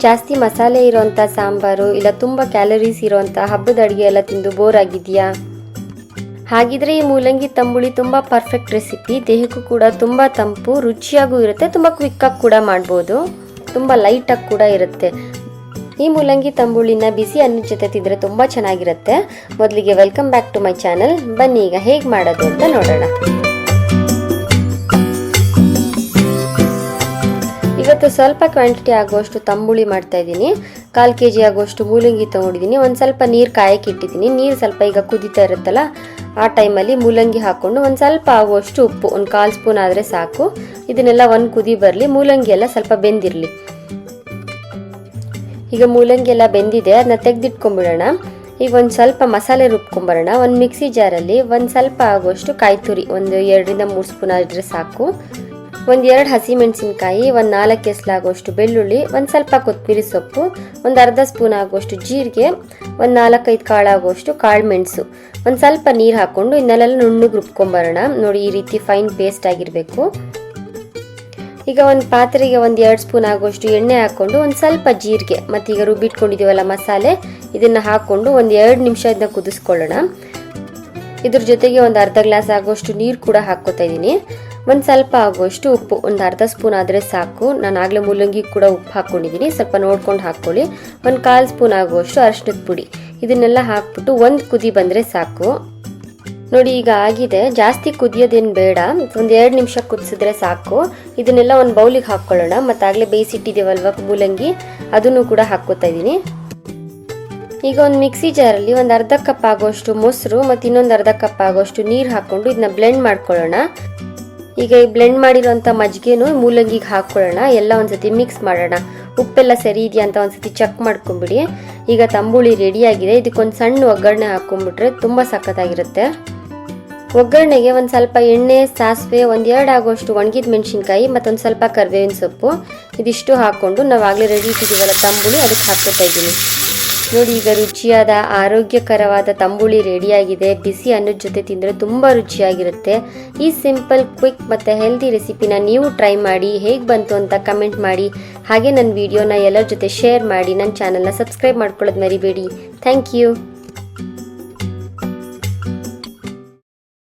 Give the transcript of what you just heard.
ಜಾಸ್ತಿ ಮಸಾಲೆ ಇರೋಂಥ ಸಾಂಬಾರು ಇಲ್ಲ ತುಂಬ ಕ್ಯಾಲರೀಸ್ ಇರೋಂಥ ಹಬ್ಬದ ಅಡುಗೆ ಎಲ್ಲ ತಿಂದು ಬೋರ್ ಆಗಿದೆಯಾ? ಹಾಗಿದ್ರೆ ಈ ಮೂಲಂಗಿ ತಂಬುಳಿ ತುಂಬ ಪರ್ಫೆಕ್ಟ್ ರೆಸಿಪಿ. ದೇಹಕ್ಕೂ ಕೂಡ ತುಂಬ ತಂಪು, ರುಚಿಯಾಗೂ ಇರುತ್ತೆ, ತುಂಬ ಕ್ವಿಕ್ಕಾಗಿ ಕೂಡ ಮಾಡ್ಬೋದು, ತುಂಬ ಲೈಟಾಗಿ ಕೂಡ ಇರುತ್ತೆ. ಈ ಮೂಲಂಗಿ ತಂಬುಳಿನ ಬಿಸಿ ಅನ್ನದ ಜೊತೆ ತಿಂದರೆ ತುಂಬ ಚೆನ್ನಾಗಿರುತ್ತೆ. ಮೊದಲಿಗೆ welcome back to my channel. ಬನ್ನಿ ಈಗ ಹೇಗೆ ಮಾಡೋದು ಅಂತ ನೋಡೋಣ. ಇವತ್ತು ಸ್ವಲ್ಪ ಕ್ವಾಂಟಿಟಿ ಆಗುವಷ್ಟು ತಂಬುಳಿ ಮಾಡ್ತಾ ಇದ್ದೀನಿ. 1/4 kg ಆಗುವಷ್ಟು ಮೂಲಂಗಿ ತೊಗೊಂಡಿದ್ದೀನಿ. ಒಂದು ಸ್ವಲ್ಪ ನೀರು ಕಾಯಕ್ಕೆ ಇಟ್ಟಿದ್ದೀನಿ. ನೀರು ಸ್ವಲ್ಪ ಈಗ ಕುದೀತಾ ಇರುತ್ತಲ್ಲ, ಆ ಟೈಮಲ್ಲಿ ಮೂಲಂಗಿ ಹಾಕ್ಕೊಂಡು ಒಂದು ಸ್ವಲ್ಪ ಆಗುವಷ್ಟು ಉಪ್ಪು, ಒಂದು 1/4 ಸ್ಪೂನ್ ಆದರೆ ಸಾಕು. ಇದನ್ನೆಲ್ಲ ಒಂದು ಕುದಿ ಬರಲಿ, ಮೂಲಂಗಿ ಎಲ್ಲ ಸ್ವಲ್ಪ ಬೆಂದಿರಲಿ. ಈಗ ಮೂಲಂಗಿ ಎಲ್ಲ ಬೆಂದಿದೆ, ಅದನ್ನ ತೆಗೆದಿಟ್ಕೊಂಡ್ಬಿಡೋಣ. ಈಗ ಒಂದು ಸ್ವಲ್ಪ ಮಸಾಲೆ ರುಬ್ಕೊಂಬರೋಣ. ಒಂದು ಮಿಕ್ಸಿ ಜಾರಲ್ಲಿ ಒಂದು ಸ್ವಲ್ಪ ಆಗುವಷ್ಟು ಕಾಯಿ ತುರಿ, ಒಂದು 2 ರಿಂದ 3 ಸ್ಪೂನ್ ಆದರೆ ಸಾಕು. ಒಂದು 2 ಹಸಿಮೆಣಸಿನ್ಕಾಯಿ, ಒಂದು 4 ಎಸ್ಲಾಗುವಷ್ಟು ಬೆಳ್ಳುಳ್ಳಿ, ಒಂದು ಸ್ವಲ್ಪ ಕೊತ್ತಂಬರಿ ಸೊಪ್ಪು, ಒಂದು ಅರ್ಧ ಸ್ಪೂನ್ ಆಗುವಷ್ಟು ಜೀರಿಗೆ, ಒಂದು 4-5 ಕಾಳಾಗುವಷ್ಟು ಕಾಳು ಮೆಣಸು, ಒಂದು ಸ್ವಲ್ಪ ನೀರು ಹಾಕ್ಕೊಂಡು ಇನ್ನೆಲ್ಲ ನುಣ್ಣಗೆ ರುಬ್ಕೊಂಬರೋಣ. ನೋಡಿ, ಈ ರೀತಿ ಫೈನ್ ಪೇಸ್ಟ್ ಆಗಿರಬೇಕು. ಈಗ ಒಂದು ಪಾತ್ರೆಗೆ ಒಂದು 2 ಸ್ಪೂನ್ ಆಗುವಷ್ಟು ಎಣ್ಣೆ ಹಾಕ್ಕೊಂಡು ಒಂದು ಸ್ವಲ್ಪ ಜೀರಿಗೆ ಮತ್ತು ಈಗ ರುಬ್ಬಿಟ್ಕೊಂಡಿದ್ದೀವಲ್ಲ ಮಸಾಲೆ, ಇದನ್ನು ಹಾಕ್ಕೊಂಡು ಒಂದು 2 ನಿಮಿಷ ಇದನ್ನ ಕುದಿಸ್ಕೊಳ್ಳೋಣ. ಇದ್ರ ಜೊತೆಗೆ ಒಂದು ಅರ್ಧ ಗ್ಲಾಸ್ ಆಗುವಷ್ಟು ನೀರು ಕೂಡ ಹಾಕ್ಕೋತಾ ಇದ್ದೀನಿ. ಒಂದು ಸ್ವಲ್ಪ ಆಗುವಷ್ಟು ಉಪ್ಪು, ಒಂದು ಅರ್ಧ ಸ್ಪೂನ್ ಆದರೆ ಸಾಕು. ನಾನು ಆಗಲೇ ಮೂಲಂಗಿ ಕೂಡ ಉಪ್ಪು ಹಾಕ್ಕೊಂಡಿದ್ದೀನಿ, ಸ್ವಲ್ಪ ನೋಡ್ಕೊಂಡು ಹಾಕ್ಕೊಳ್ಳಿ. ಒಂದು 1/4 ಸ್ಪೂನ್ ಆಗುವಷ್ಟು ಅರಿಶಿಣದ ಪುಡಿ, ಇದನ್ನೆಲ್ಲ ಹಾಕ್ಬಿಟ್ಟು ಒಂದು ಕುದಿ ಬಂದರೆ ಸಾಕು. ನೋಡಿ, ಈಗ ಆಗಿದೆ. ಜಾಸ್ತಿ ಕುದಿಯೋದೇನು ಬೇಡ, ಒಂದು 2 ನಿಮಿಷ ಕುದಿಸಿದ್ರೆ ಸಾಕು. ಇದನ್ನೆಲ್ಲ ಒಂದು ಬೌಲಿಗೆ ಹಾಕ್ಕೊಳ್ಳೋಣ. ಮತ್ತು ಆಗಲೇ ಬೇಯಿಸಿಟ್ಟಿದ್ದೇವಲ್ವ ಮೂಲಂಗಿ, ಅದನ್ನು ಕೂಡ ಹಾಕ್ಕೋತಾ ಇದ್ದೀನಿ. ಈಗ ಒಂದು ಮಿಕ್ಸಿ ಜಾರಲ್ಲಿ ಒಂದು ಅರ್ಧ ಕಪ್ ಆಗುವಷ್ಟು ಮೊಸರು ಮತ್ತು ಇನ್ನೊಂದು ಅರ್ಧ ಕಪ್ ಆಗುವಷ್ಟು ನೀರು ಹಾಕ್ಕೊಂಡು ಇದನ್ನ ಬ್ಲೆಂಡ್ ಮಾಡ್ಕೊಳ್ಳೋಣ. ಈಗ ಈ ಬ್ಲೆಂಡ್ ಮಾಡಿರೋಂಥ ಮಜ್ಜಿಗೆನೂ ಮೂಲಂಗಿಗೆ ಹಾಕ್ಕೊಳ್ಳೋಣ. ಎಲ್ಲ ಒಂದ್ಸತಿ ಮಿಕ್ಸ್ ಮಾಡೋಣ. ಉಪ್ಪೆಲ್ಲ ಸರಿ ಇದೆಯಾ ಅಂತ ಒಂದ್ಸತಿ ಚೆಕ್ ಮಾಡ್ಕೊಂಬಿಡಿ. ಈಗ ತಂಬುಳಿ ರೆಡಿಯಾಗಿದೆ. ಇದಕ್ಕೊಂದು ಸಣ್ಣ ಒಗ್ಗರಣೆ ಹಾಕ್ಕೊಂಡ್ಬಿಟ್ರೆ ತುಂಬ ಸಖತ್ತಾಗಿರುತ್ತೆ. ಒಗ್ಗರಣೆಗೆ ಒಂದು ಸ್ವಲ್ಪ ಎಣ್ಣೆ, ಸಾಸಿವೆ, ಒಂದು 2 ಆಗುವಷ್ಟು ಒಣಗಿದ ಮೆಣಸಿನ್ಕಾಯಿ ಮತ್ತೊಂದು ಸ್ವಲ್ಪ ಕರಿಬೇವಿನ ಸೊಪ್ಪು, ಇದಿಷ್ಟು ಹಾಕ್ಕೊಂಡು ನಾವು ಆಗಲೇ ರೆಡಿ ಇಟ್ಟಿದ್ದೀವಲ್ಲ ತಂಬುಳಿ, ಅದಕ್ಕೆ ಹಾಕ್ಕೊತಾ ಇದ್ದೀನಿ. ನೋಡಿ, ಈಗ ರುಚಿಯಾದ ಆರೋಗ್ಯಕರವಾದ ತಂಬುಳಿ ರೆಡಿಯಾಗಿದೆ. ಬಿಸಿ ಅನ್ನದ ಜೊತೆ ತಿಂದರೆ ತುಂಬ ರುಚಿಯಾಗಿರುತ್ತೆ. ಈ ಸಿಂಪಲ್, ಕ್ವಿಕ್ ಮತ್ತು ಹೆಲ್ದಿ ರೆಸಿಪಿನ ನೀವು ಟ್ರೈ ಮಾಡಿ. ಹೇಗೆ ಬಂತು ಅಂತ ಕಮೆಂಟ್ ಮಾಡಿ. ಹಾಗೆ ನನ್ನ ವಿಡಿಯೋನ ಎಲ್ಲರ ಜೊತೆ ಶೇರ್ ಮಾಡಿ. ನನ್ನ ಚಾನಲ್ನ ಸಬ್ಸ್ಕ್ರೈಬ್ ಮಾಡ್ಕೊಳ್ಳೋದು ಮರಿಬೇಡಿ. Thank you.